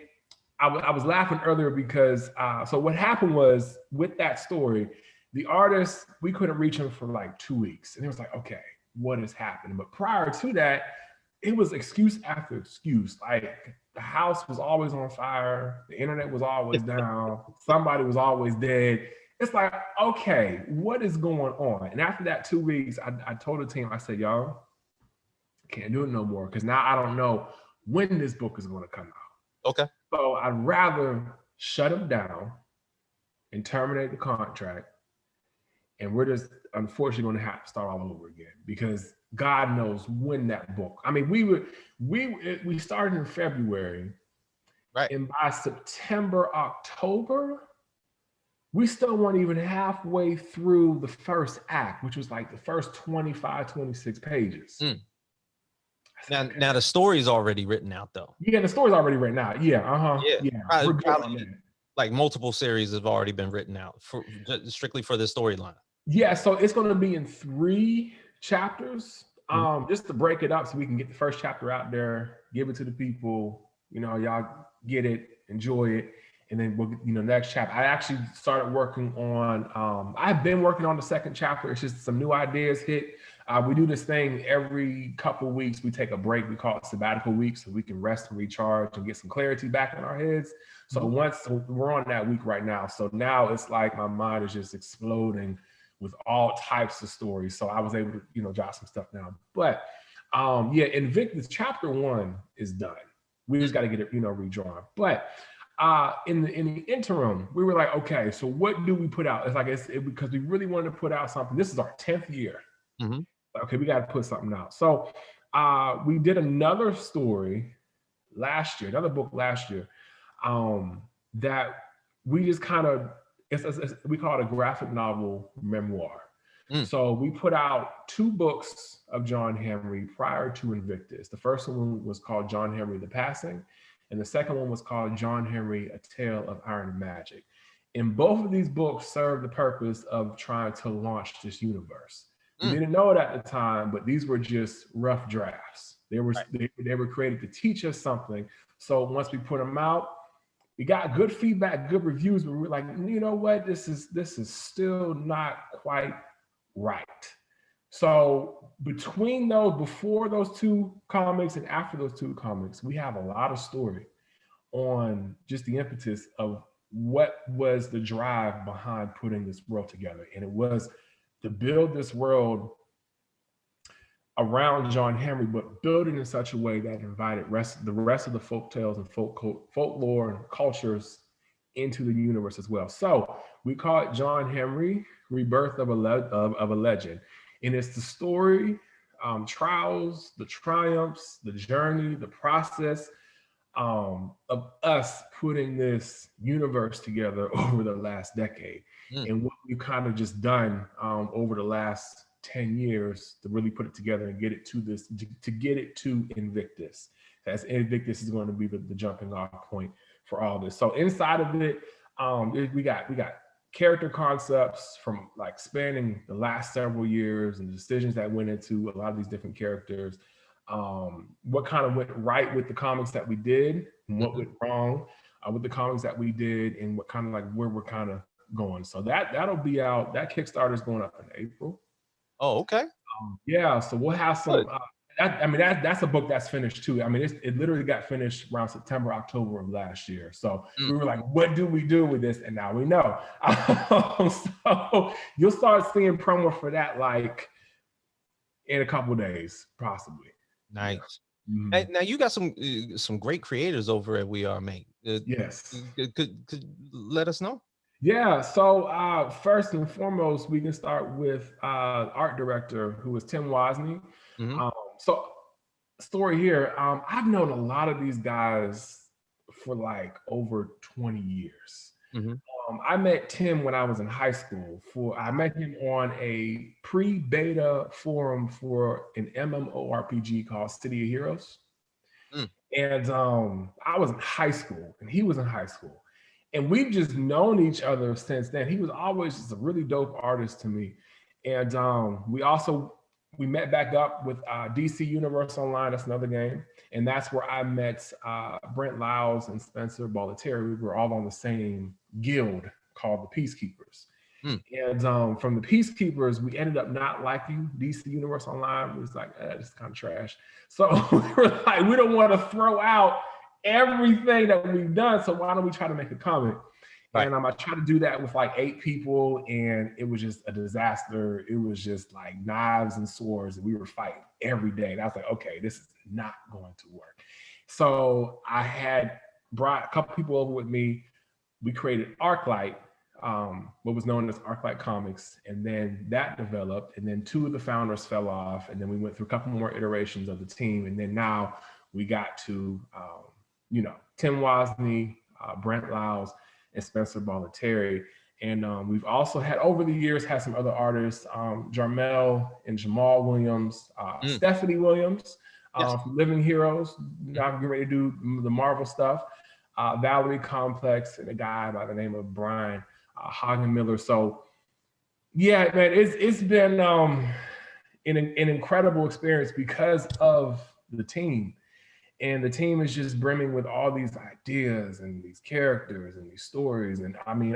I was laughing earlier because, so what happened was with that story, the artist, we couldn't reach him for like 2 weeks. And it was like, okay, what is happening? But prior to that, it was excuse after excuse. Like the house was always on fire. The internet was always down. Somebody was always dead. It's like, okay, what is going on? And after that 2 weeks, I told the team, I said, y'all, can't do it no more. Because now I don't know when this book is going to come out. Okay. So I'd rather shut him down and terminate the contract and we're just unfortunately going to have to start all over again because God knows when that book. I mean, we started in February, Right. and by September, October, we still weren't even halfway through the first act, which was like the first 25, 26 pages. Mm. Now the story's already written out though. Yeah, the story's already written out. Yeah, Yeah, yeah, we're good on probably that. like multiple series have already been written out for strictly for the storyline. Yeah, so it's going to be in 3 chapters, just to break it up so we can get the first chapter out there, give it to the people, y'all get it, enjoy it, and then we'll, next chapter. I actually started working on, I've been working on the second chapter. It's just some new ideas hit. We do this thing every couple weeks. We take a break. We call it sabbatical week so we can rest and recharge and get some clarity back in our heads. So we're on that week right now. So now it's like my mind is just exploding with all types of stories. So I was able to, jot some stuff down. But Invictus chapter 1 is done. We just got to get it, redrawn. But in the interim, we were like, okay, so what do we put out? It's like because we really wanted to put out something. This is our 10th year. Mm-hmm. Okay, we got to put something out. So we did another story last year, another book last year, that we just kind of, we call it a graphic novel memoir. So we put out 2 books of John Henry prior to Invictus. The first one was called John Henry the Passing, and the second one was called John Henry, A Tale of Iron and Magic. And both of these books served the purpose of trying to launch this universe. We didn't know it at the time, but these were just rough drafts. They were created to teach us something. So once we put them out, we got good feedback, good reviews, but we were like, you know what? This is still not quite right. So between those, before those 2 comics and after those 2 comics, we have a lot of story on just the impetus of what was the drive behind putting this world together. And it was to build this world around John Henry, but build it in such a way that invited the rest of the folk tales and folklore and cultures into the universe as well. So we call it John Henry, Rebirth of a Legend. And it's the story, trials, the triumphs, the journey, the process of us putting this universe together over the last decade. And what we've kind of just done over the last 10 years to really put it together and get it to get it to Invictus. As Invictus is going to be the jumping off point for all this. So inside of it, we got character concepts from like spanning the last several years and the decisions that went into a lot of these different characters. What kind of went right with the comics that we did, and what went wrong with the comics that we did, and what kind of like where we're kind of going. So that'll be out. That Kickstarter is going up in April. Oh, okay. So we'll have some. That's a book that's finished too. I mean, it literally got finished around September, October of last year. So we were like, what do we do with this? And now we know. So you'll start seeing promo for that like in a couple of days, possibly. Nice. Hey, now you got some great creators over at We Are Mayke. Yes. Could let us know? Yeah. So first and foremost, we can start with art director who is Tim Wozni. So story here, I've known a lot of these guys for like over 20 years. I met Tim when I was in high school. I met him on a pre-beta forum for an MMORPG called City of Heroes. And I was in high school and he was in high school. And we've just known each other since then. He was always just a really dope artist to me. And we met back up with DC Universe Online. That's another game. And that's where I met Brent Lyles and Spencer Bollettieri. We were all on the same guild called the Peacekeepers. And from the Peacekeepers, we ended up not liking DC Universe Online. It was like, this is kind of trash. So we were like, we don't want to throw out everything that we've done. So why don't we try to make a comic? Right. And I tried to do that with like 8 people, and it was just a disaster. It was just like knives and swords, and we were fighting every day. And I was like, okay, this is not going to work. So I had brought a couple people over with me. We created Arclight, what was known as Arclight Comics, and then that developed, and then two of the founders fell off, and then we went through a couple more iterations of the team, and then now we got to Tim Wozni, Brent Lyles, and Spencer Bollettieri. And we've also had over the years had some other artists, Jarmel and Jamal Williams, Stephanie Williams Yes. from Living Heroes. Now I'm getting ready to do the Marvel stuff. Valerie Complex and a guy by the name of Brian Hagen Miller. So yeah, man, it's been an incredible experience because of the team. And the team is just brimming with all these ideas and these characters and these stories. And I mean,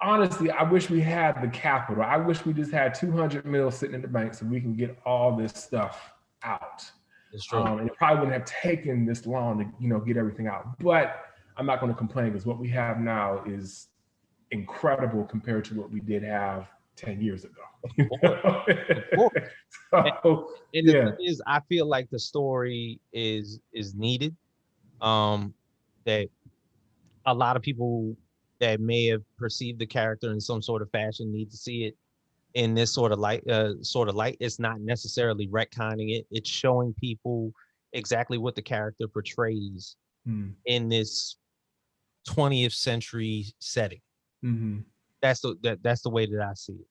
honestly, I wish we had the capital. I wish we just had 200 mil sitting in the bank so we can get all this stuff out. It's true. And it probably wouldn't have taken this long to, get everything out. But I'm not going to complain because what we have now is incredible compared to what we did have 10 years ago. Of course. So, and the thing is, I feel like the story is needed. That a lot of people that may have perceived the character in some sort of fashion need to see it in this sort of light. It's not necessarily retconning it. It's showing people exactly what the character portrays in this 20th century setting. Mm-hmm. That's the way that I see it.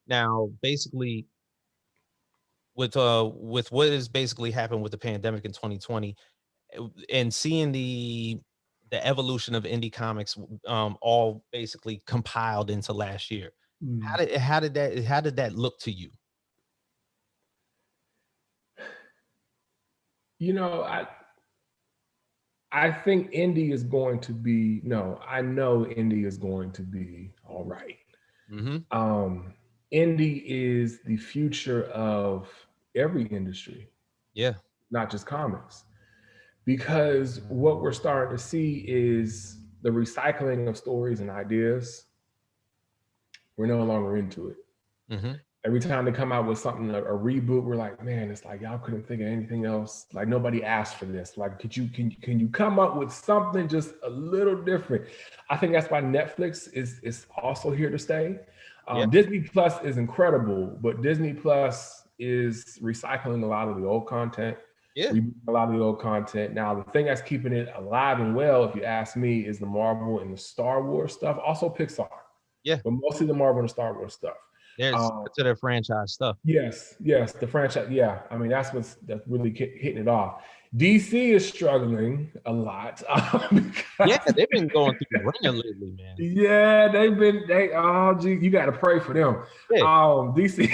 Now, basically, with what has basically happened with the pandemic in 2020, and seeing the evolution of indie comics, all basically compiled into last year. How did that look to you? I think indie is going to be I know indie is going to be all right. Indie is the future of every industry. Yeah. Not just comics. Because what we're starting to see is the recycling of stories and ideas. We're no longer into it. Every time they come out with something, a reboot, we're like, man, it's like y'all couldn't think of anything else. Like nobody asked for this. Like, can you come up with something just a little different? I think that's why Netflix is also here to stay. Disney Plus is incredible, but Disney Plus is recycling a lot of the old content. Yeah. A lot of the old content. Now, the thing that's keeping it alive and well, if you ask me, is the Marvel and the Star Wars stuff. Also Pixar. Yeah. But mostly the Marvel and the Star Wars stuff. There's to their franchise stuff. Yes, the franchise. Yeah, I mean that's really hitting it off. DC is struggling a lot. They've been going through the ringer lately, man. Yeah, you got to pray for them. Yeah. DC.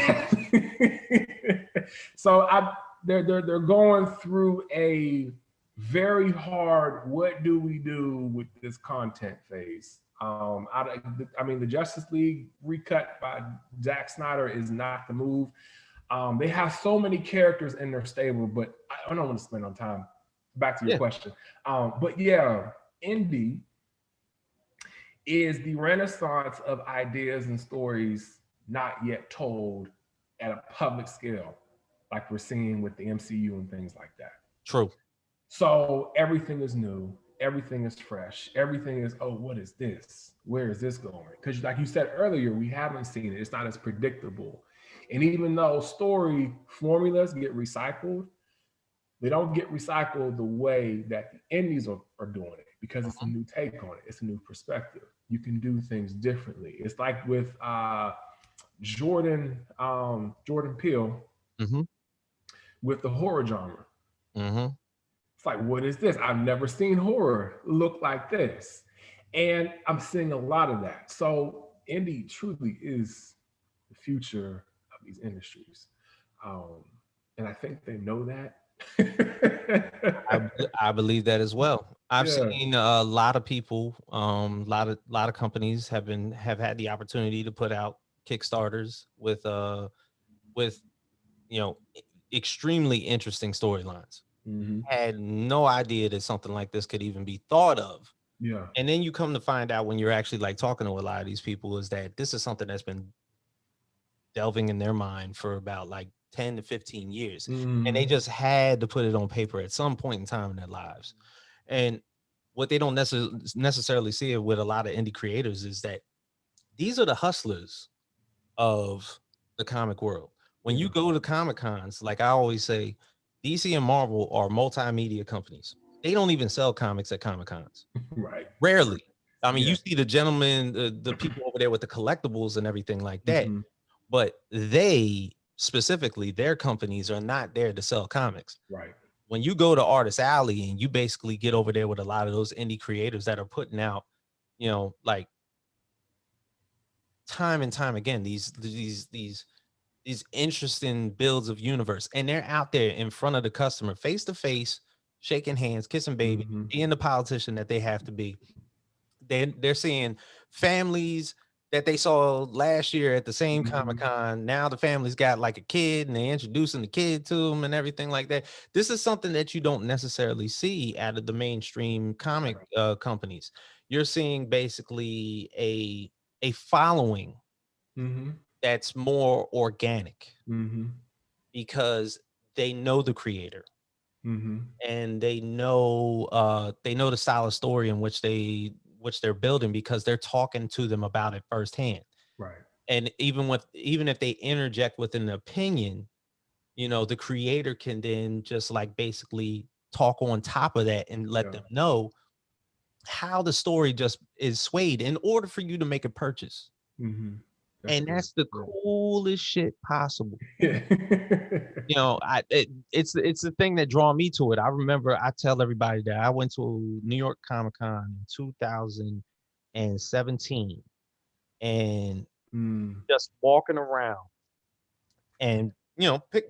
So they're going through a very hard what do we do with this content phase. I mean, the Justice League recut by Zack Snyder is not the move. They have so many characters in their stable, but I don't want to spend on time. Back to your question. But yeah, indie is the renaissance of ideas and stories not yet told at a public scale, like we're seeing with the MCU and things like that. True. So everything is new. Everything is fresh. Everything is, what is this? Where is this going? Because like you said earlier, we haven't seen it. It's not as predictable. And even though story formulas get recycled, they don't get recycled the way that the indies are doing it because it's a new take on it. It's a new perspective. You can do things differently. It's like with Jordan Peele with the horror genre. It's like, what is this? I've never seen horror look like this. And I'm seeing a lot of that. So indie truly is the future of these industries. And I think they know that. I believe that as well. I've seen a lot of people, a lot of companies have had the opportunity to put out Kickstarters with extremely interesting storylines. Had no idea that something like this could even be thought of. Yeah. And then you come to find out when you're actually like talking to a lot of these people is that this is something that's been delving in their mind for about like 10 to 15 years. And they just had to put it on paper at some point in time in their lives. And what they don't necessarily see it with a lot of indie creators is that these are the hustlers of the comic world. When you Yeah. go to Comic Cons, like I always say, DC and Marvel are multimedia companies. They don't even sell comics at Comic Cons. Right. Rarely. I mean, Yeah. you see the gentlemen, the people over there with the collectibles and everything like that, Mm-hmm. but they specifically, their companies are not there to sell comics. Right. When you go to Artist Alley and you basically get over there with a lot of those indie creators that are putting out, like time and time again, these interesting builds of universe, and they're out there in front of the customer, face to face, shaking hands, kissing baby, Mm-hmm. being the politician that they have to be. They're seeing families that they saw last year at the same Mm-hmm. Comic-Con. Now the family's got like a kid and they're introducing the kid to them and everything like that. This is something that you don't necessarily see out of the mainstream comic companies. You're seeing basically a following Mm-hmm. that's more organic Mm-hmm. because they know the creator Mm-hmm. and they know the style of story in which they're building because they're talking to them about it firsthand. Right. And even if they interject with an opinion, the creator can then just like basically talk on top of that and let Yeah. them know how the story just is swayed in order for you to make a purchase. Mm-hmm. That's And good. that's the Yeah. coolest shit possible. Yeah. It's the thing that draw me to it. I remember I tell everybody that I went to New York Comic Con in 2017 and Mm. just walking around and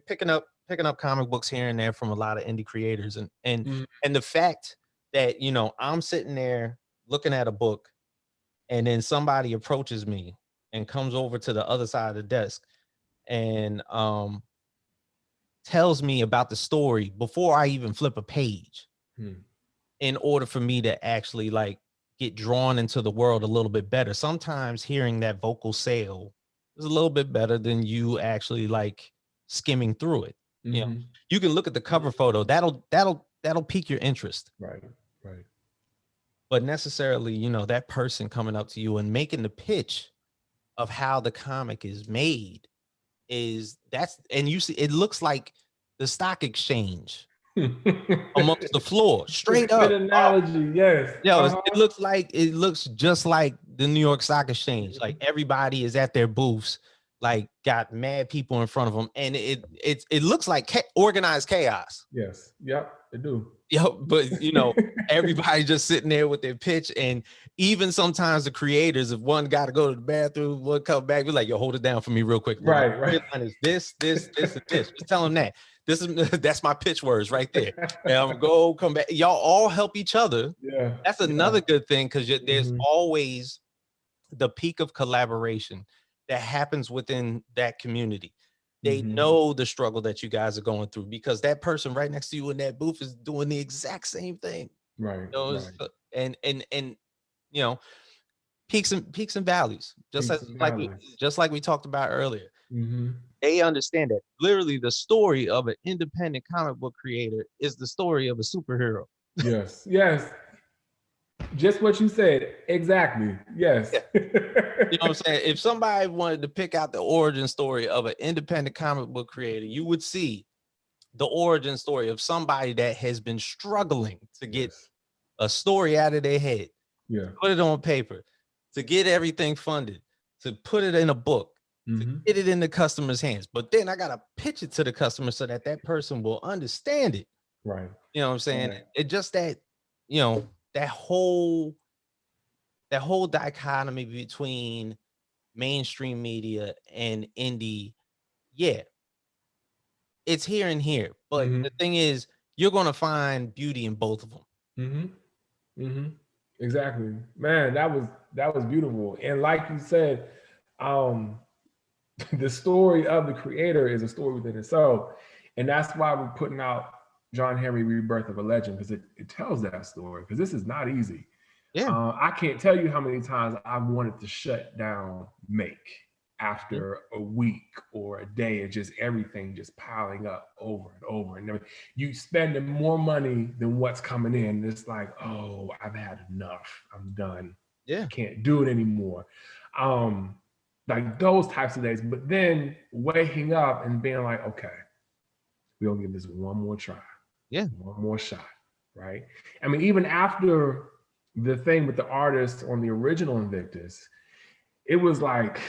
picking up comic books here and there from a lot of indie creators Mm. and the fact that I'm sitting there looking at a book and then somebody approaches me and comes over to the other side of the desk and tells me about the story before I even flip a page Mm. in order for me to actually like get drawn into the world a little bit better. Sometimes hearing that vocal sale is a little bit better than you actually like skimming through it. You know, Mm-hmm. you can look at the cover photo. That'll pique your interest. Right. Right. But necessarily, that person coming up to you and making the pitch of how the comic is made and you see it looks like the stock exchange amongst the floor, straight Good up. analogy. Yes. Uh-huh. It looks just like the New York Stock Exchange. Like everybody is at their booths, like got mad people in front of them, and it looks like organized chaos. Yes. Yep. I do. But everybody just sitting there with their pitch, and even sometimes the creators, if one got to go to the bathroom, one come back, be like, "Yo, hold it down for me real quick." Right. Right. Line is this, and this. Just tell them that. This is that's my pitch words right there. And I'm gonna go come back. Y'all all help each other. Yeah. That's another good thing because there's Mhm. always the peak of collaboration that happens within that community. They Mhm. know the struggle that you guys are going through because that person right next to you in that booth is doing the exact same thing. Right. Right. And you know, peaks and valleys, Peaks and valleys. just like we talked about earlier. Mm-hmm. They understand that literally the story of an independent comic book creator is the story of a superhero. Yes. Yes. Just what you said. Exactly. Yes. Yeah. You know what I'm saying? If somebody wanted to pick out the origin story of an independent comic book creator, you would see the origin story of somebody that has been struggling to get Yes. a story out of their head, Yeah. put it on paper, to get everything funded, to put it in a book, to Mm-hmm. get it in the customer's hands. But then I got to pitch it to the customer so that that person will understand it. Right. You know what I'm saying? Right. It just that, you know, that whole dichotomy between mainstream media and indie, yeah, it's here and here. But Mm-hmm. the thing is, you're gonna find beauty in both of them. Mm-hmm. Mm-hmm. Exactly. Man, that was beautiful. And like you said, um, the story of the creator is a story within itself. And that's why we're putting out John Henry Rebirth of a Legend, because it tells that story. Because this is not easy. Yeah. I can't tell you how many times I wanted to shut down Mayke. after a week or a day of just everything just piling up over and over. And you spending more money than what's coming in. It's like, oh, I've had enough. I'm done. I Yeah. can't do it anymore. Um, like those types of days. But then waking up and being like, okay, we're gonna give this one more try, Yeah. one more shot, right? I mean, even after the thing with the artist on the original Invictus, it was like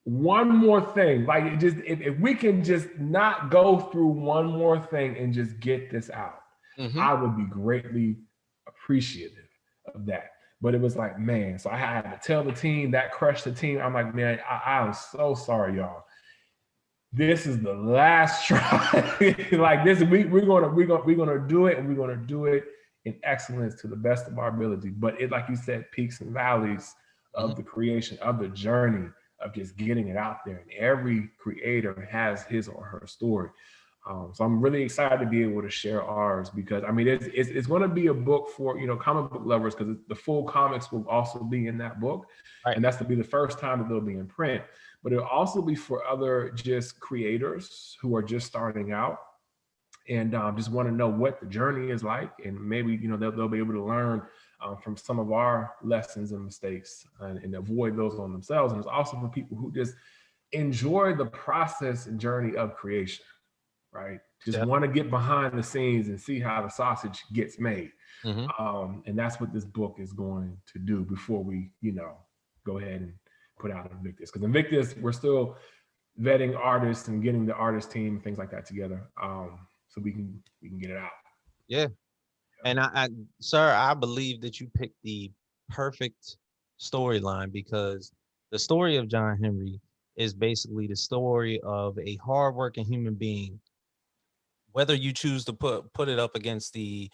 one more thing. Like it just if we can just not go through one more thing and just get this out, Mm-hmm. I would be greatly appreciative of that. But it was like, man, so I had to tell the team that crushed the team. I'm like, man, I'm so sorry, y'all. This is the last try. Like this, we're gonna do it, and we're gonna do it in excellence to the best of our ability. But it, like you said, peaks and valleys Mm-hmm. of the creation, of the journey, of just getting it out there. And every creator has his or her story. So I'm really excited to be able to share ours because I mean it's going to be a book for comic book lovers because the full comics will also be in that book, Right. and that's to be the first time that they'll be in print. But it'll also be for other just creators who are just starting out and just want to know what the journey is like, and maybe they'll be able to learn from some of our lessons and mistakes and avoid those on themselves. And it's also for people who just enjoy the process and journey of creation, right? Just Yeah. want to get behind the scenes and see how the sausage gets made. Mm-hmm. And that's what this book is going to do before we, go ahead and put out Invictus. Because Invictus, we're still vetting artists and getting the artist team and things like that together, so we can get it out. Yeah. And sir, I believe that you picked the perfect storyline because the story of John Henry is basically the story of a hardworking human being. Whether you choose to put it up against the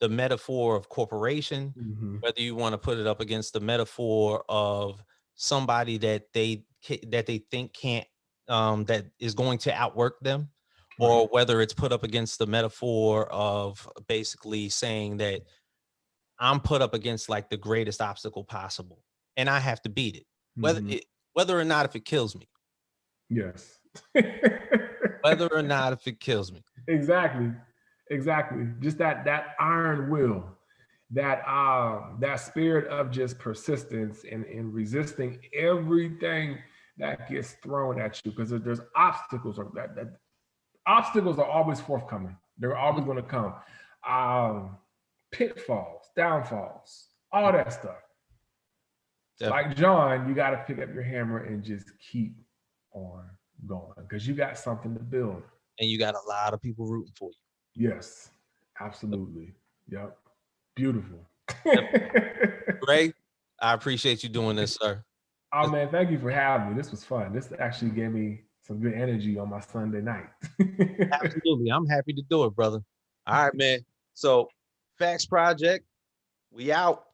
metaphor of corporation, Mm-hmm. whether you want to put it up against the metaphor of somebody that they think can't that is going to outwork them, Right. or whether it's put up against the metaphor of basically saying that I'm put up against like the greatest obstacle possible, and I have to beat it, Mm-hmm. whether or not if it kills me, Yes. whether or not if it kills me. Exactly. Exactly. Just that iron will, that spirit of just persistence and resisting everything that gets thrown at you because there's obstacles or that obstacles are always forthcoming. They're always going to come. Um, Pitfalls, downfalls, all that stuff. Definitely. Like John, you got to pick up your hammer and just keep on going because you got something to build. And you got a lot of people rooting for Yes, absolutely. Yep. Beautiful. you. Grae, I appreciate you doing this, sir. Oh This- man, thank you for having me. This was fun. This actually gave me some good energy on my Sunday night. Absolutely. I'm happy to do it, brother. All right, man. So, Facts Project, we out.